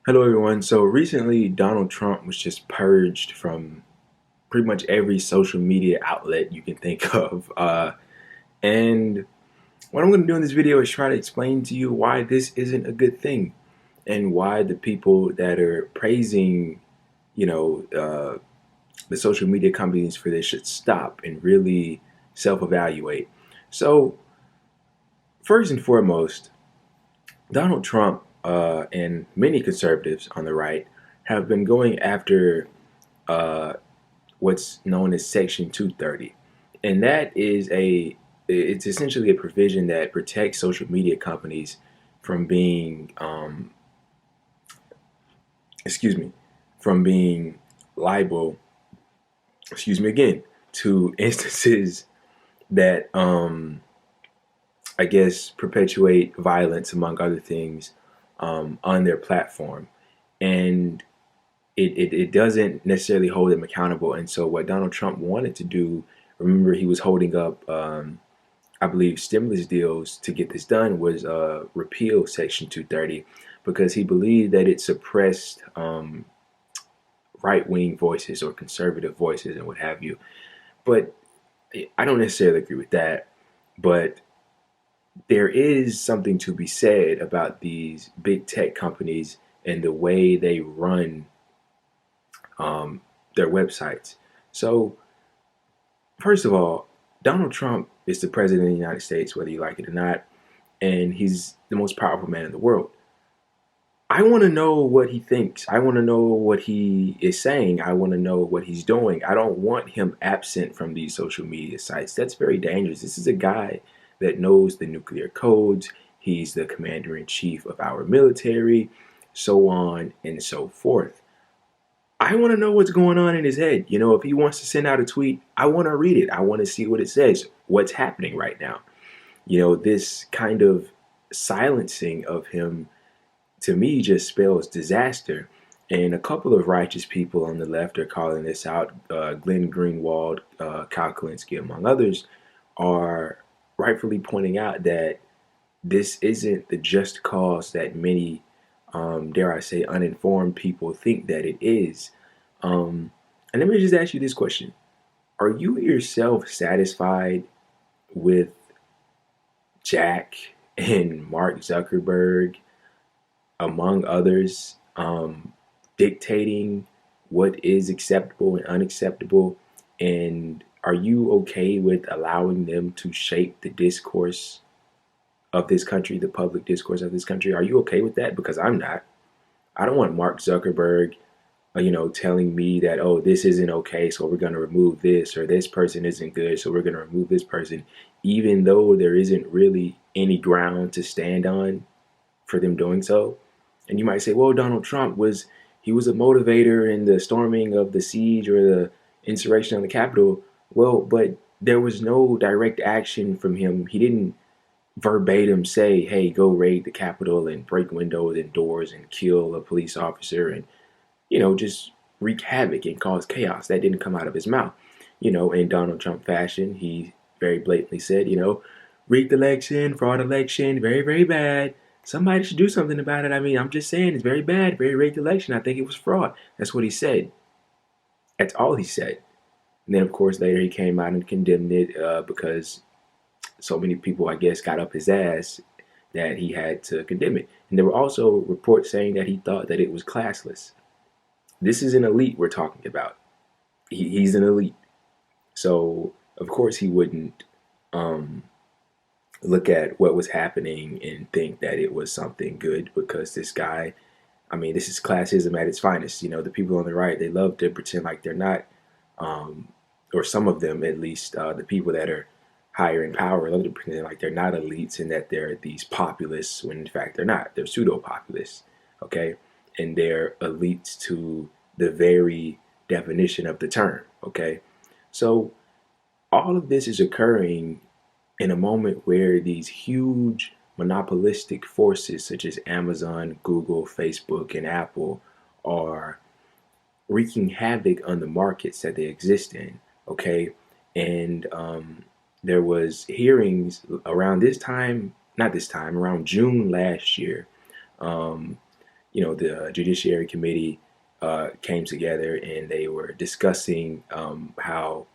Hello, everyone. So recently, Donald Trump was just purged from pretty much every social media outlet you can think of. And what I'm going to do in this video is try to explain to you why this isn't a good thing and why the people that are praising, you know, uh, the social media companies for this should stop and really self evaluate. So, first and foremost, Donald Trump and many conservatives on the right have been going after uh, what's known as Section 230, and that is it's essentially a provision that protects social media companies from being excuse me from being liable excuse me again to instances that I guess perpetuate violence among other things on their platform, and it doesn't necessarily hold them accountable. And so, what Donald Trump wanted to do, remember, he was holding up, I believe, stimulus deals to get this done, was repeal Section 230 because he believed that it suppressed right wing voices or conservative voices and what have you. But I don't necessarily agree with that. But there is something to be said about these big tech companies and the way they run um, their websites. So, first of all, Donald Trump is the president of the United States, whether you like it or not, and he's the most powerful man in the world. I want to know what he thinks. I want to know what he is saying. I want to know what he's doing. I don't want him absent from these social media sites. That's very dangerous. This is a guy that knows the nuclear codes. He's the commander in chief of our military, so on and so forth. I want to know what's going on in his head. You know, if he wants to send out a tweet, I want to read it. I want to see what it says, what's happening right now. You know, this kind of silencing of him to me just spells disaster. And a couple of righteous people on the left are calling this out. Glenn Greenwald, Kyle Kalinske, among others, are rightfully pointing out that this isn't the just cause that many, dare I say, uninformed people think that it is. Um, and let me just ask you this question. Are you yourself satisfied with Jack and Mark Zuckerberg, among others, dictating what is acceptable and unacceptable? And are you okay with allowing them to shape the discourse of this country, the public discourse of this country? Are you okay with that? Because I'm not. I don't want Mark Zuckerberg, telling me that, oh, this isn't okay, so we're going to remove this, or this person isn't good, so we're going to remove this person, even though there isn't really any ground to stand on for them doing so. And you might say, well, Donald Trump he was a motivator in the storming of the siege or the insurrection on the Capitol. Well, but there was no direct action from him. He didn't verbatim say, hey, go raid the Capitol and break windows and doors and kill a police officer and, just wreak havoc and cause chaos. That didn't come out of his mouth. In Donald Trump fashion, he very blatantly said, rigged election, fraud election, very, very bad. Somebody should do something about it. I mean, I'm just saying it's very bad, very rigged election. I think it was fraud. That's what he said. That's all he said. And then, of course, later he came out and condemned it because so many people, I guess, got up his ass that he had to condemn it. And there were also reports saying that he thought that it was classless. This is an elite we're talking about. He's an elite. So, of course, he wouldn't look at what was happening and think that it was something good because this guy, I mean, this is classism at its finest. The people on the right, they love to pretend like they're not, um, or some of them at least, the people that are higher in power love to pretend like they're not elites and that they're these populists when in fact they're not. They're pseudo populists, okay? And they're elites to the very definition of the term, okay? So all of this is occurring in a moment where these huge monopolistic forces such as Amazon, Google, Facebook, and Apple are wreaking havoc on the markets that they exist in. Okay, and there was hearings around this time, not this time, around June last year, um, the Judiciary Committee came together and they were discussing how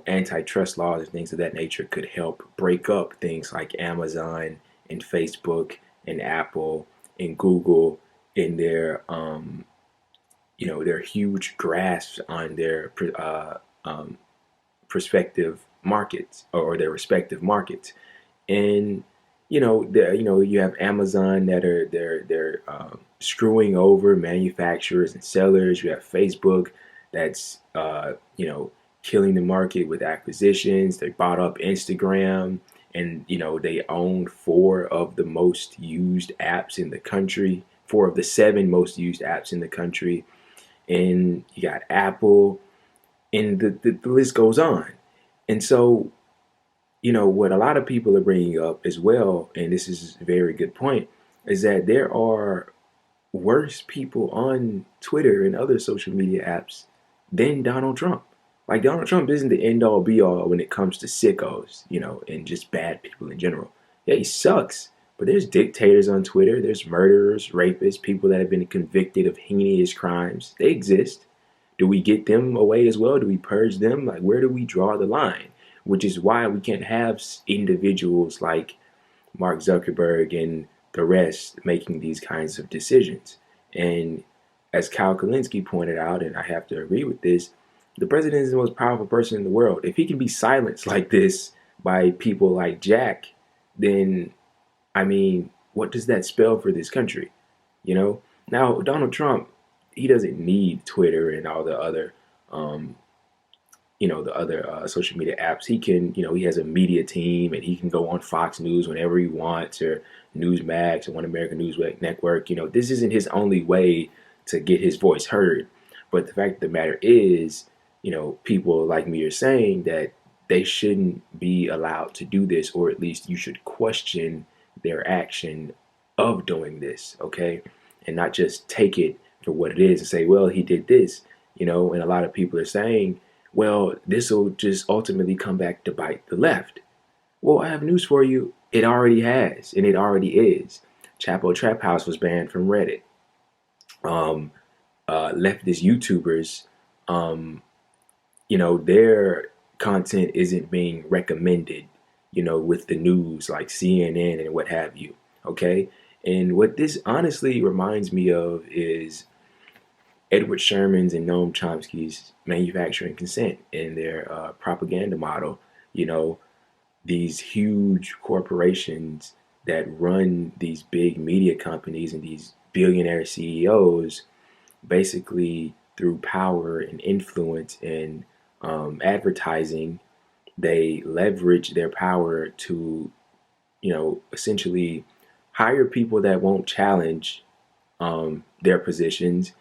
antitrust laws and things of that nature could help break up things like Amazon and Facebook and Apple and Google in their huge grasps on their prospective markets or their respective markets. And you have Amazon that are they're screwing over manufacturers and sellers. You have Facebook that's killing the market with acquisitions. They bought up Instagram, and they own four of the most used apps in the country, four of the seven most used apps in the country. And you got Apple, and the list goes on. And so what a lot of people are bringing up as well, and this is a very good point, is that there are worse people on Twitter and other social media apps than Donald Trump. Like, Donald Trump isn't the end all be all when it comes to sickos, and just bad people in general. Yeah, he sucks. But there's dictators on Twitter. There's murderers, rapists, people that have been convicted of heinous crimes. They exist. Do we get them away as well? Do we purge them? Like, where do we draw the line? Which is why we can't have individuals like Mark Zuckerberg and the rest making these kinds of decisions. And as Kyle Kalinske pointed out, and I have to agree with this, the president is the most powerful person in the world. If he can be silenced like this by people like Jack, then, what does that spell for this country? Now, Donald Trump, he doesn't need Twitter and all the other social media apps. He can, he has a media team, and he can go on Fox News whenever he wants, or Newsmax, or One American News Network. This isn't his only way to get his voice heard. But the fact of the matter is, people like me are saying that they shouldn't be allowed to do this, or at least you should question their action of doing this, okay? And not just take it for what it is and say, well, he did this, and a lot of people are saying, well, this will just ultimately come back to bite the left. Well, I have news for you. It already has, and it already is. Chapo Trap House was banned from Reddit. Leftist YouTubers, their content isn't being recommended, with the news like CNN and what have you, okay? And what this honestly reminds me of is Edward Sherman's and Noam Chomsky's manufacturing consent in their propaganda model. These huge corporations that run these big media companies and these billionaire CEOs, basically through power and influence and advertising, they leverage their power to, essentially hire people that won't challenge their positions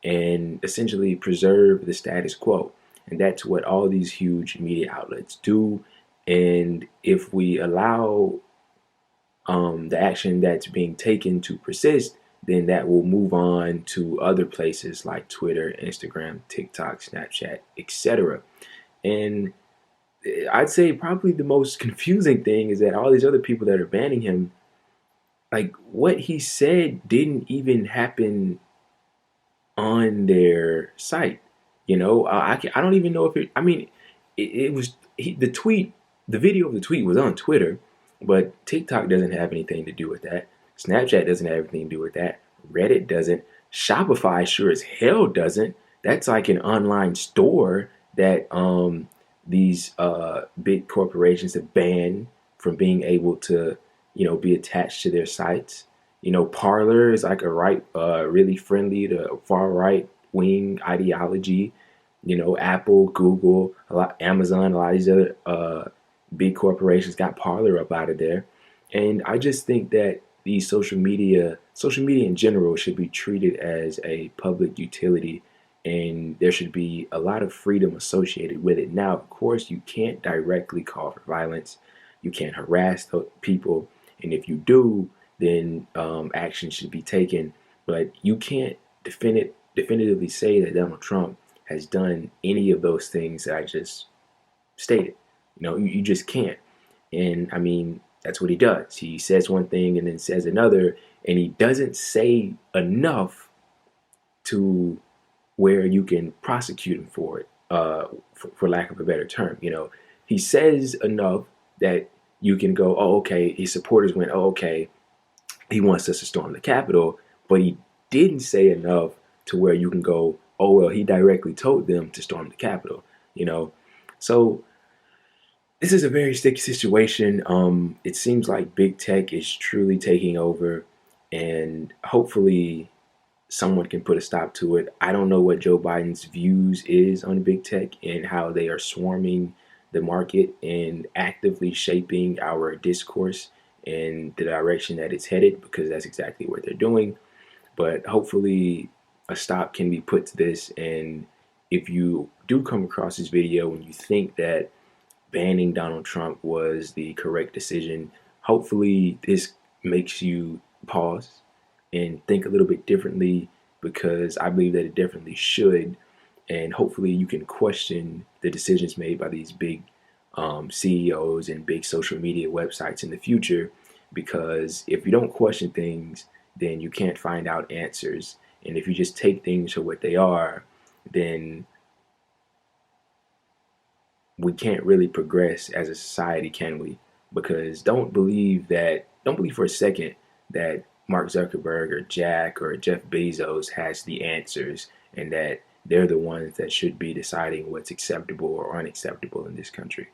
and essentially preserve the status quo. And that's what all these huge media outlets do. And if we allow the action that's being taken to persist, then that will move on to other places like Twitter, Instagram, TikTok, Snapchat, etc. And I'd say probably the most confusing thing is that all these other people that are banning him, like, what he said didn't even happen on their site. I don't even know if it was the video of the tweet was on Twitter, but TikTok doesn't have anything to do with that. Snapchat doesn't have anything to do with that. Reddit doesn't. Shopify sure as hell doesn't. That's like an online store that these big corporations have banned from being able to, be attached to their sites. Parler is like a really friendly to far right wing ideology. Apple, Google, Amazon, a lot of these other big corporations got Parler up out of there. And I just think that these social media in general should be treated as a public utility, and there should be a lot of freedom associated with it. Now, of course, you can't directly call for violence. You can't harass people. And if you do, then action should be taken. But you can't definitively say that Donald Trump has done any of those things that I just stated. You just can't. And that's what he does. He says one thing and then says another, and he doesn't say enough to where you can prosecute him for it, for lack of a better term. He says enough that you can go, oh, okay, his supporters went, oh, okay, he wants us to storm the Capitol, but he didn't say enough to where you can go, oh, well, he directly told them to storm the Capitol, So this is a very sticky situation. It seems like big tech is truly taking over, and hopefully someone can put a stop to it. I don't know what Joe Biden's views is on big tech and how they are swarming the market and actively shaping our discourse in the direction that it's headed, because that's exactly what they're doing. But hopefully a stop can be put to this. And if you do come across this video and you think that banning Donald Trump was the correct decision, hopefully this makes you pause and think a little bit differently, because I believe that it definitely should. And hopefully you can question the decisions made by these big CEOs and big social media websites in the future, because if you don't question things, then you can't find out answers. And if you just take things for what they are, then we can't really progress as a society, can we? Because don't believe for a second that Mark Zuckerberg or Jack or Jeff Bezos has the answers and that they're the ones that should be deciding what's acceptable or unacceptable in this country.